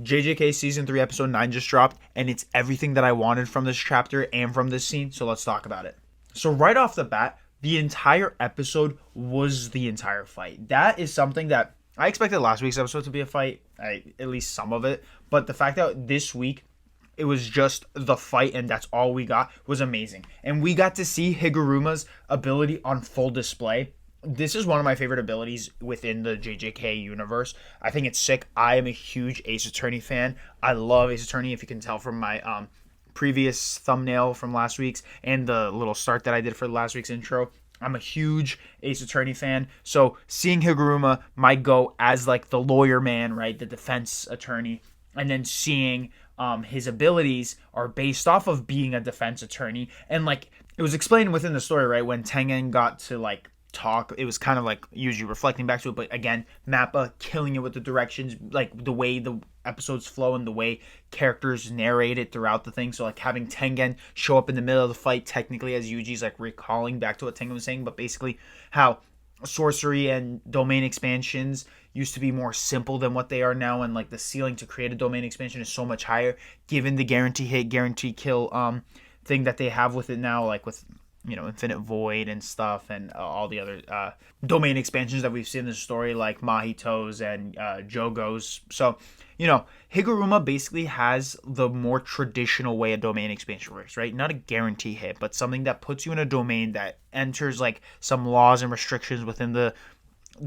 JJK Season 3 Episode 9 just dropped, and it's everything that I wanted from this chapter and from this scene, so let's talk about it. So right off the bat, the entire episode was the entire fight. That is something that I expected last week's episode to be a fight, at least some of it, but the fact that this week it was just the fight and that's all we got was amazing. And we got to see Higuruma's ability on full display. This is one of my favorite abilities within the JJK universe. I think it's sick. I am a huge Ace Attorney fan. I love Ace Attorney, if you can tell from my previous thumbnail from last week's and the little start that I did for last week's intro. I'm a huge Ace Attorney fan. So seeing Higuruma might go as like the lawyer man, right? The defense attorney. And then seeing his abilities are based off of being a defense attorney. And like it was explained within the story, right? When Tengen got to like talk, it was kind of like Yuji reflecting back to it, but again, Mappa killing it with the directions, like the way the episodes flow and the way characters narrate it throughout the thing. So like having Tengen show up in the middle of the fight, technically as Yuji's like recalling back to what Tengen was saying, but basically how sorcery and domain expansions used to be more simple than what they are now, and like the ceiling to create a domain expansion is so much higher given the guarantee hit, guarantee kill thing that they have with it now, like with Infinite Void and stuff, and all the other domain expansions that we've seen in the story, like Mahito's and Jogo's. So, Higuruma basically has the more traditional way a domain expansion works, right? Not a guarantee hit, but something that puts you in a domain that enters like some laws and restrictions within the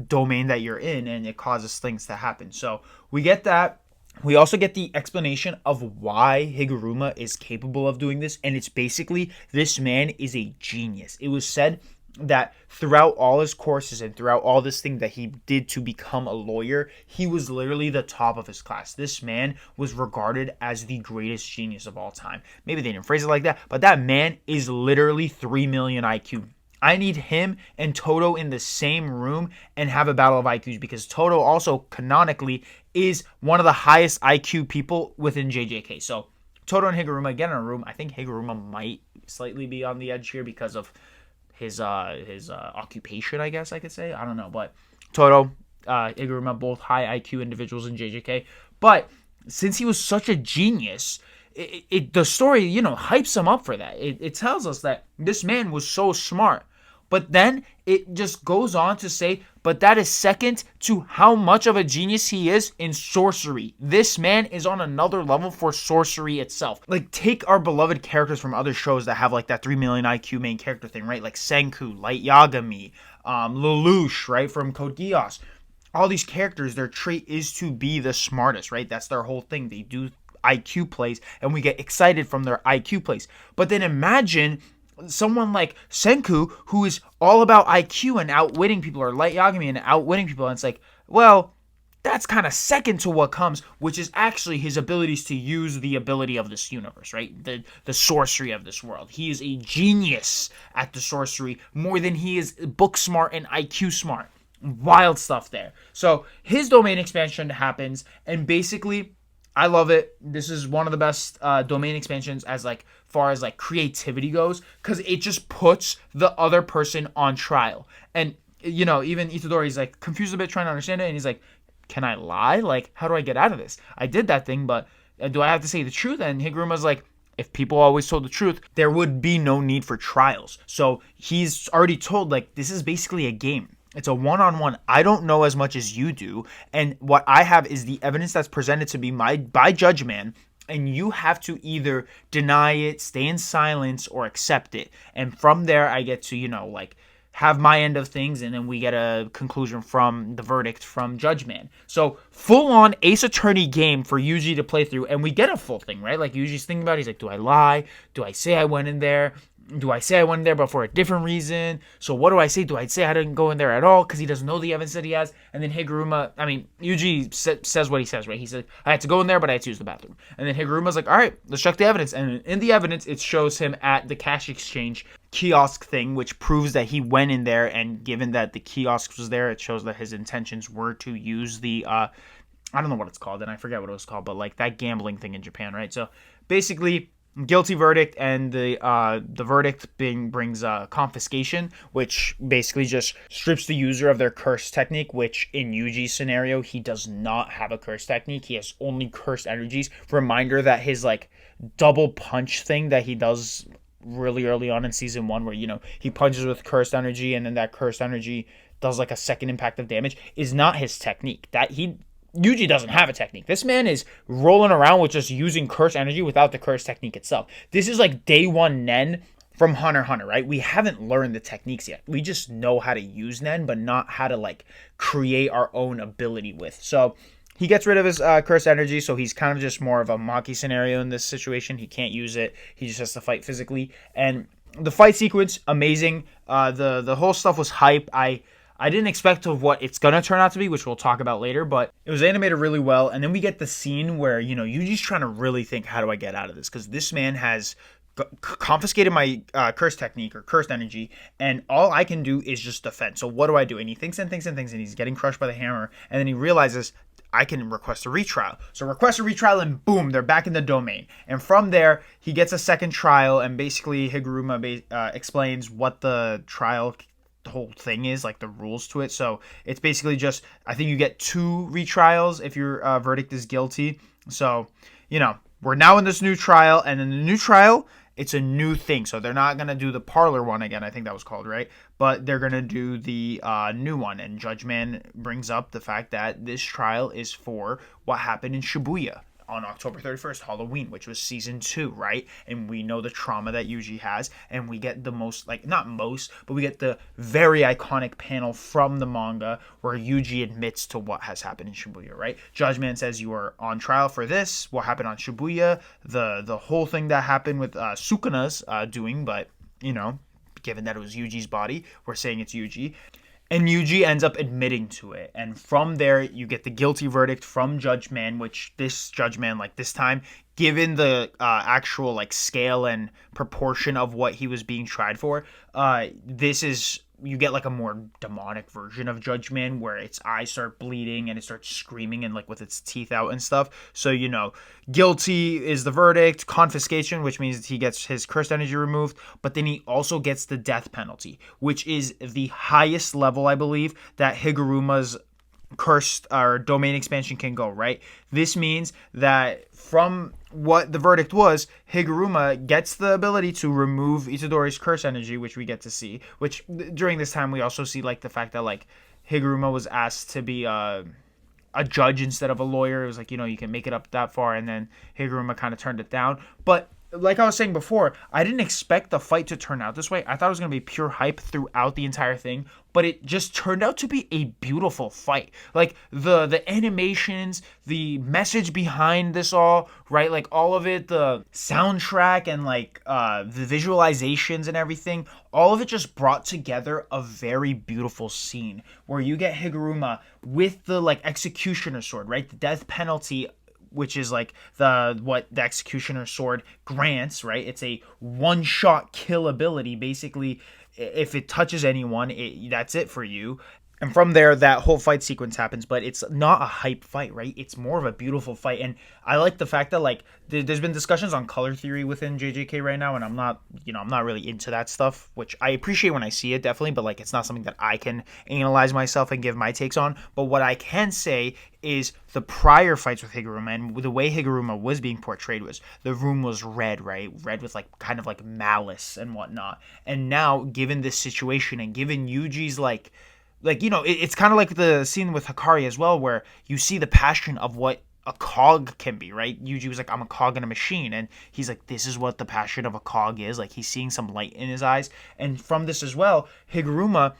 domain that you're in, and it causes things to happen. So we get that. We also get the explanation of why Higuruma is capable of doing this, and it's basically this man is a genius. It was said that throughout all his courses and throughout all this thing that he did to become a lawyer, he was literally the top of his class. This man was regarded as the greatest genius of all time. Maybe they didn't phrase it like that, but that man is literally 3 million IQ. I need him and Todo in the same room and have a battle of IQs, because Todo also canonically is one of the highest IQ people within JJK. So Todo and Higuruma get in a room. I think Higuruma might slightly be on the edge here because of his occupation, I guess I could say. I don't know, but Todo, Higuruma, both high IQ individuals in JJK. But since he was such a genius, the story, hypes him up for that. It tells us that this man was so smart. But then it just goes on to say, but that is second to how much of a genius he is in sorcery. This man is on another level for sorcery itself. Like, take our beloved characters from other shows that have like that 3 million IQ main character thing, right? Like Senku, Light Yagami, Lelouch, right, from Code Geass. All these characters, their trait is to be the smartest, right? That's their whole thing. They do IQ plays, and we get excited from their IQ plays. But then imagine someone like Senku, who is all about IQ and outwitting people, or Light Yagami and outwitting people, and it's like, well, that's kind of second to what comes, which is actually his abilities to use the ability of this universe, right? The sorcery of this world. He is a genius at the sorcery more than he is book smart and IQ smart. Wild stuff there. So his domain expansion happens, and basically I love it. This is one of the best domain expansions as like far as like creativity goes, because it just puts the other person on trial. And even Itadori's like confused a bit trying to understand it, and he's like, can I lie? Like, how do I get out of this? I did that thing, but do I have to say the truth? And Higuruma's like, if people always told the truth, there would be no need for trials. So he's already told, like, this is basically a game. It's a one-on-one. I don't know as much as you do, and what I have is the evidence that's presented to me by Judge Man, and you have to either deny it, stay in silence, or accept it. And from there, I get to, have my end of things, and then we get a conclusion from the verdict from Judge Man. So full-on Ace Attorney game for Yuji to play through, and we get a full thing, right? Like, Yuji's thinking about it. He's like, do I lie? Do I say I went in there? Do I say I went in there but for a different reason? So what do I say? Do I say I didn't go in there at all because he doesn't know the evidence that he has? And then Yuji says what he says, right? He said, I had to go in there, but I had to use the bathroom. And then Higuruma's like, all right, let's check the evidence. And in the evidence, it shows him at the cash exchange kiosk thing, which proves that he went in there. And given that the kiosk was there, it shows that his intentions were to use the, I don't know what it's called, and I forget what it was called, but like that gambling thing in Japan, right? So basically, guilty verdict, and the verdict brings confiscation, which basically just strips the user of their curse technique, which in Yuji's scenario, he does not have a curse technique. He has only cursed energies. Reminder that his like double punch thing that he does really early on in season 1, where he punches with cursed energy and then that cursed energy does like a second impact of damage, is not his technique. Yuji doesn't have a technique. This man is rolling around with just using curse energy without the curse technique itself. This is like day one Nen from Hunter x Hunter, right? We haven't learned the techniques yet. We just know how to use Nen, but not how to like create our own ability with. So he gets rid of his curse energy, so he's kind of just more of a Maki scenario in this situation. He can't use it. He just has to fight physically. And the fight sequence, amazing. The whole stuff was hype. I didn't expect of what it's going to turn out to be, which we'll talk about later, but it was animated really well. And then we get the scene where, Yuji's trying to really think, how do I get out of this? Because this man has confiscated my curse technique or cursed energy, and all I can do is just defend. So what do I do? And he thinks and thinks and thinks, and he's getting crushed by the hammer. And then he realizes, I can request a retrial. So request a retrial, and boom, they're back in the domain. And from there, he gets a second trial, and basically Higuruma explains what the whole thing is, like the rules to it. So it's basically just, I think you get 2 retrials if your verdict is guilty. So, we're now in this new trial, and in the new trial, it's a new thing. So they're not going to do the parlor one again. I think that was called, right? But they're going to do the new one. And Judge Man brings up the fact that this trial is for what happened in Shibuya on October 31st, Halloween, which was season 2, right? And we know the trauma that Yuji has, and we get the most, like, not most, but we get the very iconic panel from the manga where Yuji admits to what has happened in Shibuya, right? Judge Man says, you are on trial for this, what happened on Shibuya, the whole thing that happened with Sukuna's doing, but, given that it was Yuji's body, we're saying it's Yuji. And Yuji ends up admitting to it. And from there, you get the guilty verdict from Judge Man, which this Judge Man, like this time, given the actual like scale and proportion of what he was being tried for, you get like a more demonic version of Judge Man, where its eyes start bleeding and it starts screaming and like with its teeth out and stuff. So, guilty is the verdict, confiscation, which means he gets his cursed energy removed, but then he also gets the death penalty, which is the highest level, I believe, that Higuruma's cursed or domain expansion can go, right? This means that from what the verdict was, Higuruma gets the ability to remove Itadori's curse energy, which we get to see, which during this time we also see like the fact that like Higuruma was asked to be a judge instead of a lawyer. It was like, you can make it up that far, and then Higuruma kind of turned it down. But like I was saying before, I didn't expect the fight to turn out this way. I thought it was going to be pure hype throughout the entire thing, but it just turned out to be a beautiful fight. Like the animations, the message behind this all, right? Like all of it, the soundtrack and like the visualizations and everything, all of it just brought together a very beautiful scene where you get Higuruma with the like executioner sword, right? The death penalty, which is like what the executioner sword grants, right? It's a one-shot kill ability. Basically, if it touches anyone, that's it for you. And from there, that whole fight sequence happens, but it's not a hype fight, right? It's more of a beautiful fight. And I like the fact that like there's been discussions on color theory within JJK right now, and I'm not really into that stuff, which I appreciate when I see it, definitely, but like it's not something that I can analyze myself and give my takes on. But what I can say is the prior fights with Higuruma and the way Higuruma was being portrayed was the room was red, right? Red with like kind of like malice and whatnot. And now, given this situation and given Yuji's it's kind of like the scene with Hikari as well, where you see the passion of what a cog can be, right? Yuji was like, I'm a cog in a machine. And he's like, this is what the passion of a cog is. Like, he's seeing some light in his eyes. And from this as well, Higuruma,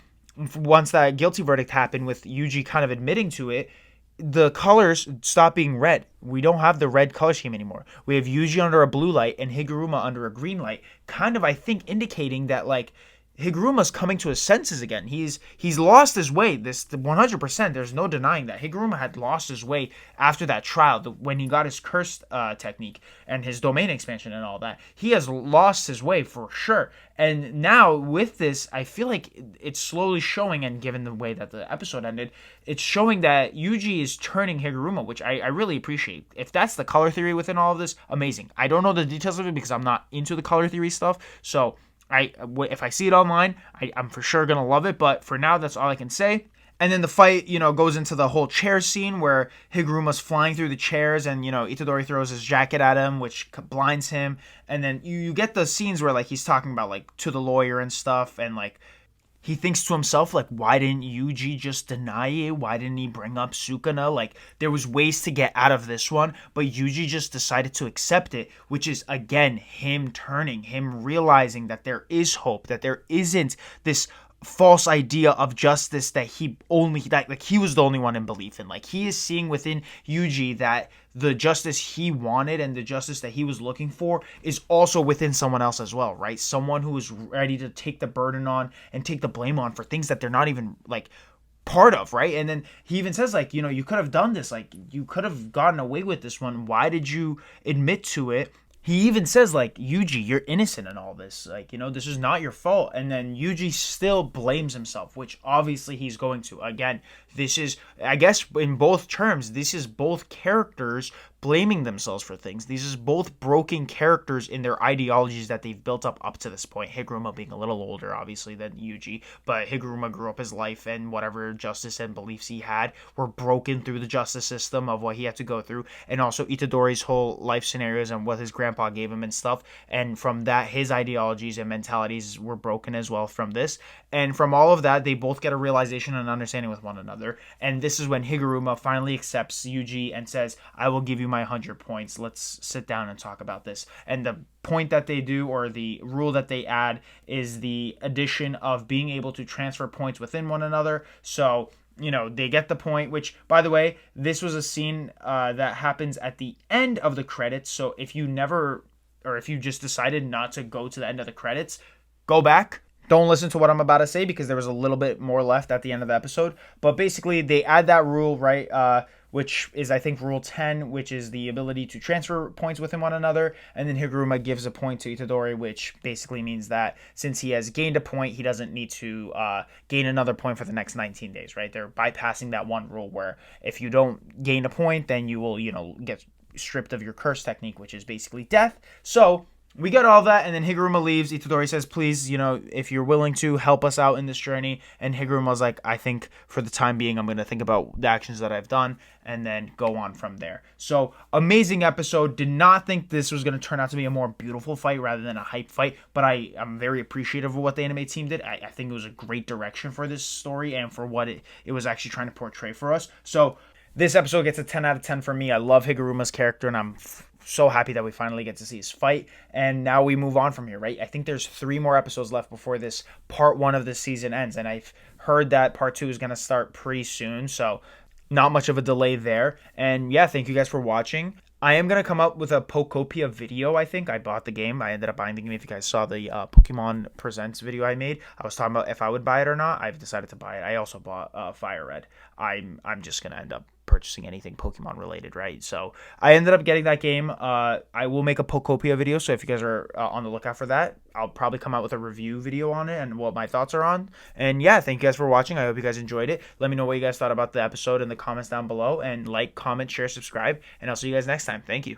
once that guilty verdict happened with Yuji kind of admitting to it, the colors stop being red. We don't have the red color scheme anymore. We have Yuji under a blue light and Higuruma under a green light, kind of, I think, indicating that, like, Higuruma's coming to his senses again. He's lost his way. This 100%. There's no denying that Higuruma had lost his way after that trial when he got his cursed technique and his domain expansion and all that. He has lost his way for sure. And now with this, I feel like it's slowly showing. And given the way that the episode ended, it's showing that Yuji is turning Higuruma, which I really appreciate. If that's the color theory within all of this, amazing. I don't know the details of it because I'm not into the color theory stuff. So if I see it online, I'm for sure gonna love it. But for now, that's all I can say. And then the fight, goes into the whole chair scene where Higuruma's flying through the chairs, and Itadori throws his jacket at him, which blinds him. And then you get the scenes where like he's talking about like to the lawyer and stuff, and like he thinks to himself, like, why didn't Yuji just deny it? Why didn't he bring up Sukuna? Like, there was ways to get out of this one, but Yuji just decided to accept it, which is, again, him turning, him realizing that there is hope, that there isn't this false idea of justice that he was the only one in belief in. Like, he is seeing within Yuji that the justice he wanted and the justice that he was looking for is also within someone else as well, right? Someone who is ready to take the burden on and take the blame on for things that they're not even like part of, right? And then he even says like, you could have done this, like you could have gotten away with this one. Why did you admit to it? He even says, like, Yuji, you're innocent in all this. Like, this is not your fault. And then Yuji still blames himself, which obviously he's going to. Again, this is, I guess, in both terms, this is both characters blaming themselves for things. These is both broken characters in their ideologies that they've built up to this point. Higuruma being a little older, obviously, than Yuji. But Higuruma grew up his life, and whatever justice and beliefs he had were broken through the justice system of what he had to go through. And also Itadori's whole life scenarios and what his grandpa gave him and stuff. And from that, his ideologies and mentalities were broken as well from this. And from all of that, they both get a realization and understanding with one another. And this is when Higuruma finally accepts Yuji and says, I will give you my 100 points. Let's sit down and talk about this. And the point that they do, or the rule that they add, is the addition of being able to transfer points within one another. So they get the point, which, by the way, this was a scene that happens at the end of the credits. So if you just decided not to go to the end of the credits, go back. Don't listen to what I'm about to say because there was a little bit more left at the end of the episode. But basically, they add that rule, right? Which is, I think, Rule 10, which is the ability to transfer points within one another. And then Higuruma gives a point to Itadori, which basically means that since he has gained a point, he doesn't need to gain another point for the next 19 days, right? They're bypassing that one rule where if you don't gain a point, then you will, get stripped of your curse technique, which is basically death. So we get all that, and then Higuruma leaves. Itadori says, please, if you're willing to help us out in this journey. And Higuruma's like, I think for the time being, I'm going to think about the actions that I've done and then go on from there. So, amazing episode. Did not think this was going to turn out to be a more beautiful fight rather than a hype fight, but I'm very appreciative of what the anime team did. I think it was a great direction for this story and for what it was actually trying to portray for us. So, this episode gets a 10 out of 10 for me. I love Higuruma's character, and I'm so happy that we finally get to see his fight. And now we move on from here, right? I think there's 3 more episodes left before this part 1 of this season ends. And I've heard that part 2 is going to start pretty soon. So not much of a delay there. And yeah, thank you guys for watching. I am going to come up with a Pokopia video, I think. I bought the game. I ended up buying the game. If you guys saw the Pokemon Presents video I made, I was talking about if I would buy it or not. I've decided to buy it. I also bought Fire Red. I'm just going to end up purchasing anything Pokemon related, right? So I ended up getting that game. I will make a Pokopia video, so if you guys are on the lookout for that, I'll probably come out with a review video on it and what my thoughts are on. And yeah, thank you guys for watching. I hope you guys enjoyed it. Let me know what you guys thought about the episode in the comments down below, and like, comment, share, subscribe, and I'll see you guys next time. Thank you.